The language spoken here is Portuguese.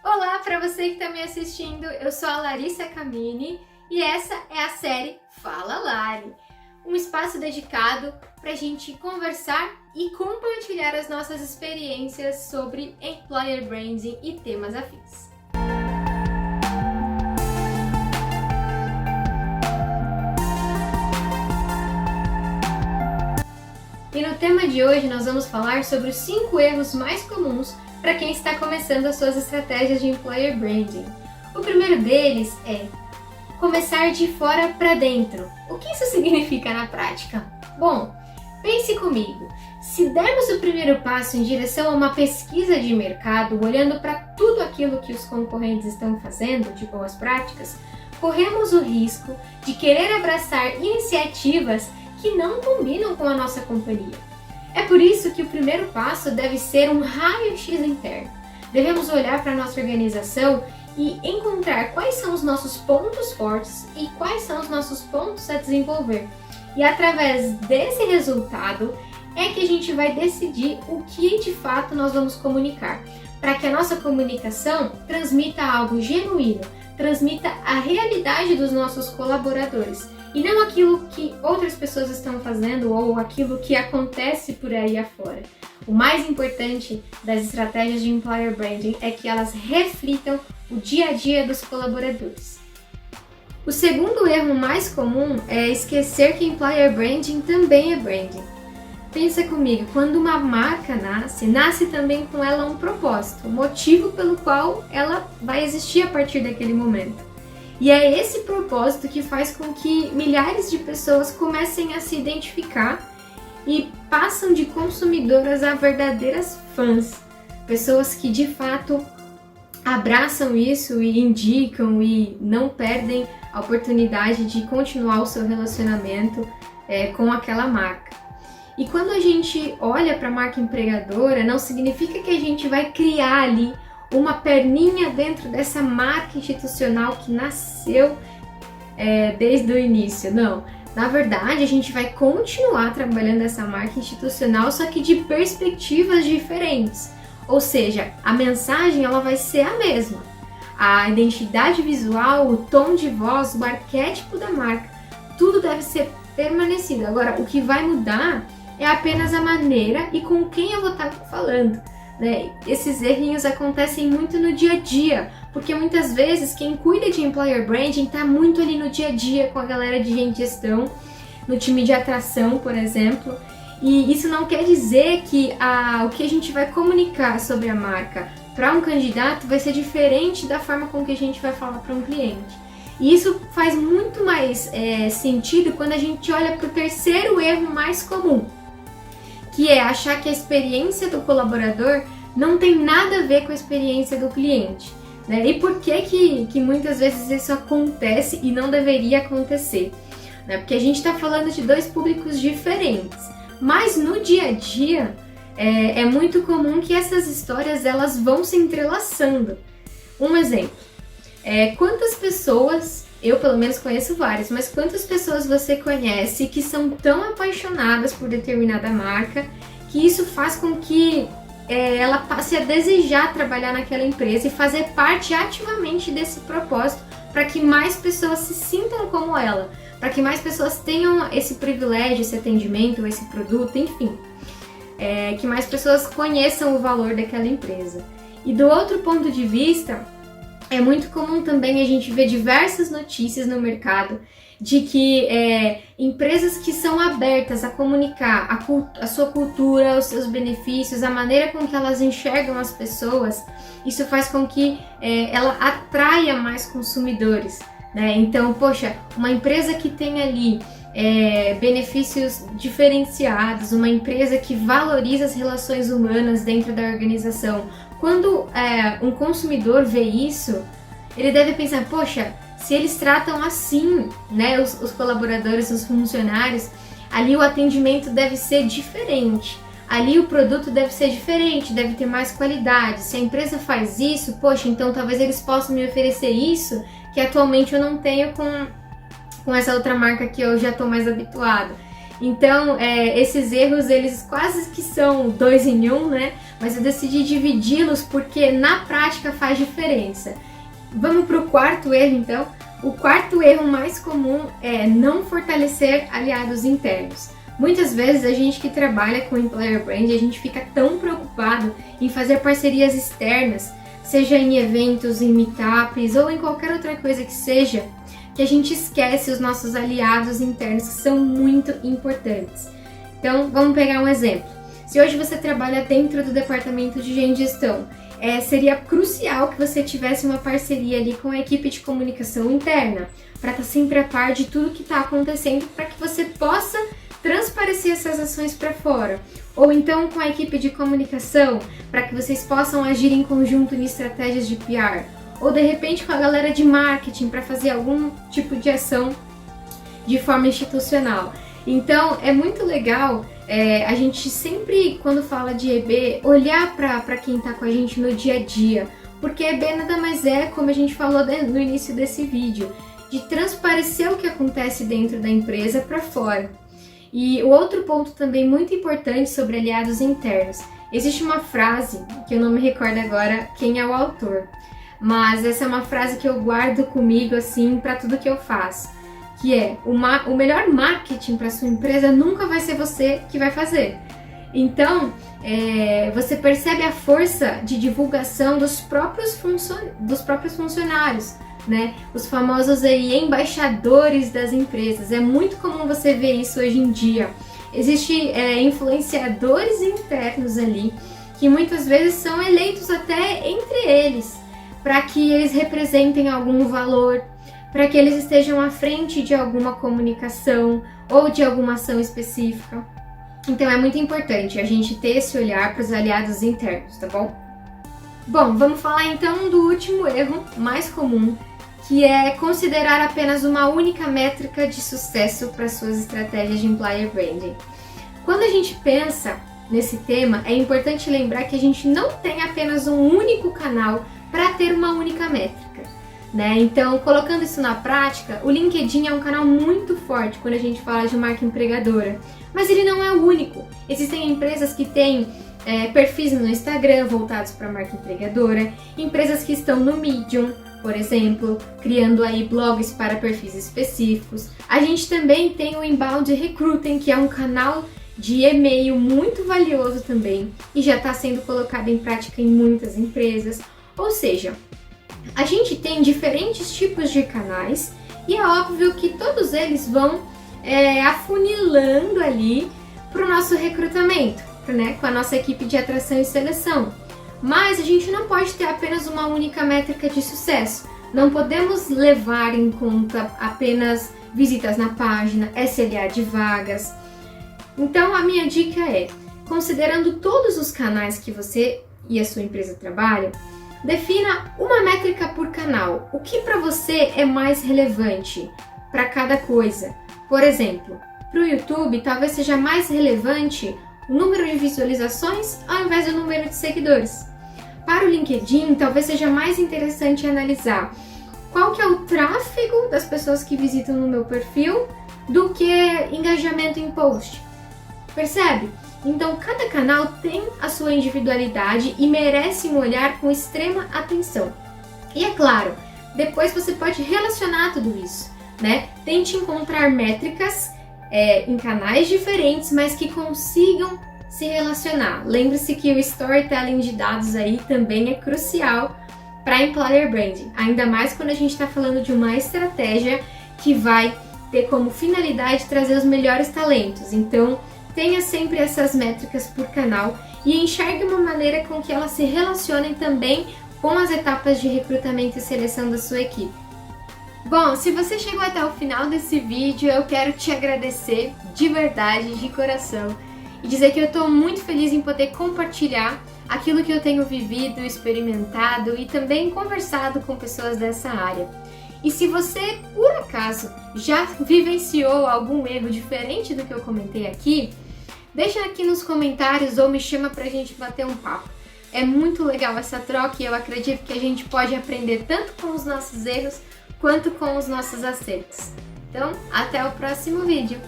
Olá para você que está me assistindo, eu sou a Larissa Camini e essa é a série Fala Lari, um espaço dedicado para a gente conversar e compartilhar as nossas experiências sobre Employer Branding e temas afins. E no tema de hoje nós vamos falar sobre os 5 erros mais comuns para quem está começando as suas estratégias de Employer Branding. O primeiro deles é começar de fora para dentro. O que isso significa na prática? Bom, pense comigo. Se dermos o primeiro passo em direção a uma pesquisa de mercado, olhando para tudo aquilo que os concorrentes estão fazendo de boas práticas, corremos o risco de querer abraçar iniciativas que não combinam com a nossa companhia. É por isso que o primeiro passo deve ser um raio-x interno. Devemos olhar para a nossa organização e encontrar quais são os nossos pontos fortes e quais são os nossos pontos a desenvolver. E através desse resultado é que a gente vai decidir o que de fato nós vamos comunicar, para que a nossa comunicação transmita algo genuíno, transmita a realidade dos nossos colaboradores e não aquilo que outras pessoas estão fazendo ou aquilo que acontece por aí afora. O mais importante das estratégias de Employer Branding é que elas reflitam o dia a dia dos colaboradores. O segundo erro mais comum é esquecer que Employer Branding também é branding. Pensa comigo, quando uma marca nasce também com ela um propósito, o motivo pelo qual ela vai existir a partir daquele momento. E é esse propósito que faz com que milhares de pessoas comecem a se identificar e passam de consumidoras a verdadeiras fãs. Pessoas que de fato abraçam isso e indicam e não perdem a oportunidade de continuar o seu relacionamento com aquela marca. E quando a gente olha para a marca empregadora, não significa que a gente vai criar ali uma perninha dentro dessa marca institucional que nasceu desde o início. Não, na verdade a gente vai continuar trabalhando essa marca institucional, só que de perspectivas diferentes. Ou seja, a mensagem ela vai ser a mesma. A identidade visual, o tom de voz, o arquétipo da marca, tudo deve ser permanecido. Agora, o que vai mudar é apenas a maneira e com quem eu vou estar falando. Esses errinhos acontecem muito no dia a dia, porque muitas vezes quem cuida de Employer Branding está muito ali no dia a dia com a galera de gestão, no time de atração, por exemplo, e isso não quer dizer que o que a gente vai comunicar sobre a marca para um candidato vai ser diferente da forma com que a gente vai falar para um cliente. E isso faz muito mais sentido quando a gente olha para o terceiro erro mais comum, que é achar que a experiência do colaborador não tem nada a ver com a experiência do cliente. E por que muitas vezes isso acontece e não deveria acontecer? Porque a gente está falando de dois públicos diferentes, mas no dia a dia é muito comum que essas histórias elas vão se entrelaçando. Um exemplo, quantas pessoas, eu pelo menos conheço várias, mas quantas pessoas você conhece que são tão apaixonadas por determinada marca que isso faz com que ela passe a desejar trabalhar naquela empresa e fazer parte ativamente desse propósito para que mais pessoas se sintam como ela, para que mais pessoas tenham esse privilégio, esse atendimento, esse produto, enfim, que mais pessoas conheçam o valor daquela empresa. E do outro ponto de vista, é muito comum também a gente ver diversas notícias no mercado de que empresas que são abertas a comunicar a sua cultura, os seus benefícios, a maneira com que elas enxergam as pessoas, isso faz com que ela atraia mais consumidores. Então, poxa, uma empresa que tem ali benefícios diferenciados, uma empresa que valoriza as relações humanas dentro da organização, quando um consumidor vê isso, ele deve pensar, poxa, se eles tratam assim, os colaboradores, os funcionários, ali o atendimento deve ser diferente, ali o produto deve ser diferente, deve ter mais qualidade. Se a empresa faz isso, poxa, então talvez eles possam me oferecer isso que atualmente eu não tenho com essa outra marca que eu já estou mais habituado. Então, esses erros, eles quase que são 2 em 1, mas eu decidi dividi-los porque na prática faz diferença. Vamos para o quarto erro então. O quarto erro mais comum é não fortalecer aliados internos. Muitas vezes a gente que trabalha com Employer Brand, a gente fica tão preocupado em fazer parcerias externas, seja em eventos, em meetups ou em qualquer outra coisa que seja, que a gente esquece os nossos aliados internos que são muito importantes. Então, vamos pegar um exemplo. Se hoje você trabalha dentro do departamento de gestão, seria crucial que você tivesse uma parceria ali com a equipe de comunicação interna, para estar sempre a par de tudo que está acontecendo, para que você possa transparecer essas ações para fora. Ou então com a equipe de comunicação, para que vocês possam agir em conjunto em estratégias de PR. Ou de repente com a galera de marketing, para fazer algum tipo de ação de forma institucional. Então é muito legal a gente sempre, quando fala de EB, olhar para quem está com a gente no dia a dia. Porque EB nada mais é, como a gente falou no início desse vídeo, de transparecer o que acontece dentro da empresa para fora. E o outro ponto também muito importante sobre aliados internos. Existe uma frase, que eu não me recordo agora quem é o autor, mas essa é uma frase que eu guardo comigo assim para tudo que eu faço, que é o melhor marketing para sua empresa nunca vai ser você que vai fazer. Então, você percebe a força de divulgação dos próprios funcionários, né? Os famosos aí embaixadores das empresas. É muito comum você ver isso hoje em dia. Existem influenciadores internos ali que muitas vezes são eleitos até entre eles, para que eles representem algum valor, para que eles estejam à frente de alguma comunicação ou de alguma ação específica. Então é muito importante a gente ter esse olhar para os aliados internos, tá bom? Bom, vamos falar então do último erro mais comum, que é considerar apenas uma única métrica de sucesso para suas estratégias de Employer Branding. Quando a gente pensa nesse tema, é importante lembrar que a gente não tem apenas um único canal para ter uma única métrica, né? Então, colocando isso na prática, o LinkedIn é um canal muito forte quando a gente fala de marca empregadora, mas ele não é o único. Existem empresas que têm perfis no Instagram voltados para a marca empregadora, empresas que estão no Medium, por exemplo, criando aí blogs para perfis específicos. A gente também tem o Inbound Recruiting, que é um canal de e-mail muito valioso também e já está sendo colocado em prática em muitas empresas. Ou seja, a gente tem diferentes tipos de canais e é óbvio que todos eles vão afunilando ali para o nosso recrutamento, né, com a nossa equipe de atração e seleção. Mas a gente não pode ter apenas uma única métrica de sucesso. Não podemos levar em conta apenas visitas na página, SLA de vagas. Então a minha dica é, considerando todos os canais que você e a sua empresa trabalham, defina uma métrica por canal. O que para você é mais relevante para cada coisa? Por exemplo, para o YouTube talvez seja mais relevante o número de visualizações ao invés do número de seguidores. Para o LinkedIn, talvez seja mais interessante analisar qual que é o tráfego das pessoas que visitam no meu perfil do que engajamento em post. Percebe? Então, cada canal tem a sua individualidade e merece um olhar com extrema atenção. E é claro, depois você pode relacionar tudo isso, né? Tente encontrar métricas em canais diferentes, mas que consigam se relacionar. Lembre-se que o storytelling de dados aí também é crucial para Employer Branding, ainda mais quando a gente está falando de uma estratégia que vai ter como finalidade trazer os melhores talentos. Então, tenha sempre essas métricas por canal e enxergue uma maneira com que elas se relacionem também com as etapas de recrutamento e seleção da sua equipe. Bom, se você chegou até o final desse vídeo, eu quero te agradecer de verdade, de coração, e dizer que eu estou muito feliz em poder compartilhar aquilo que eu tenho vivido, experimentado e também conversado com pessoas dessa área. E se você, por acaso, já vivenciou algum erro diferente do que eu comentei aqui, deixa aqui nos comentários ou me chama pra gente bater um papo. É muito legal essa troca e eu acredito que a gente pode aprender tanto com os nossos erros quanto com os nossos acertos. Então, até o próximo vídeo!